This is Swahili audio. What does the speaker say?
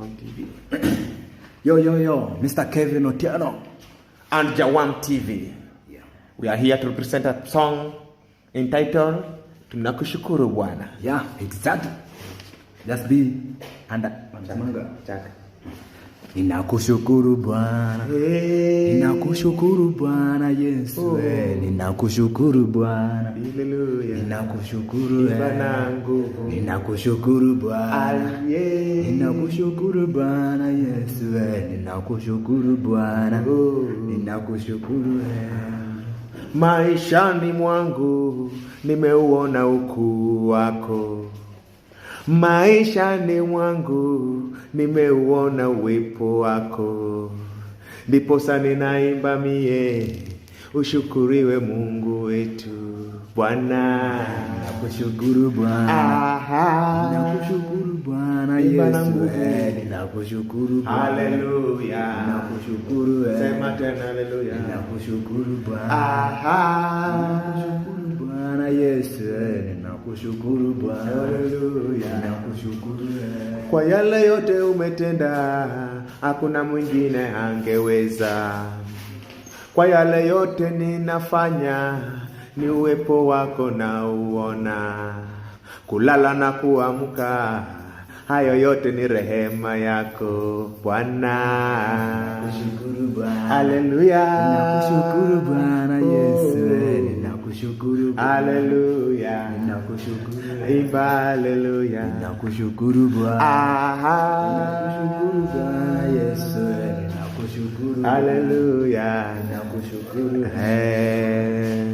Jawam TV. Yo, Mr. Kevin Otieno. And Jawam TV. Yeah. We are here to present a song entitled Tunakushukuru Bwana. Yeah, exactly. Just be under Chaka. Ninakushukuru Bwana. Hey. Ninakushukuru Bwana Yesu. Ninakushukuru Bwana. Hallelujah. Ninakushukuru Bwana nguvu. Ninakushukuru Bwana. Yeah. Ninakushukuru Bwana Yesu. Ninakushukuru Bwana. Ninakushukuru. Maishani mwangu nimeuona ukuu wako. Maishani mwangu nimeuona uwepo wako. Ndiposa ninaimba mie, ushukuriwe Mungu wetu Bwana. Ninakushukuru Bwana. Ninakushukuru Bwana Yesu. Ninakushukuru Bwana. Hallelujah. Ninakushukuru. Sema tena hallelujah. Ninakushukuru Bwana. Ninakushukuru Bwana Yesu. Ninakushukuru Bwana. Hallelujah. Ninakushukuru. Kwa yale yote umetenda, hakuna mwingine angeweza. Kwa yale yote ninafanya, ni uwepo wako na uona. Kulala na kuamka, hayo yote ni rehema yako Bwana. Ninakushukuru Bwana. Hallelujah. Ninakushukuru Bwana Yesu. Ninakushukuru Bwana. Hallelujah. Ninakushukuru. Imba hallelujah. Ninakushukuru Bwana. Ninakushukuru Bwana Yesu. Ninakushukuru. Hallelujah. Ninakushukuru. Hey.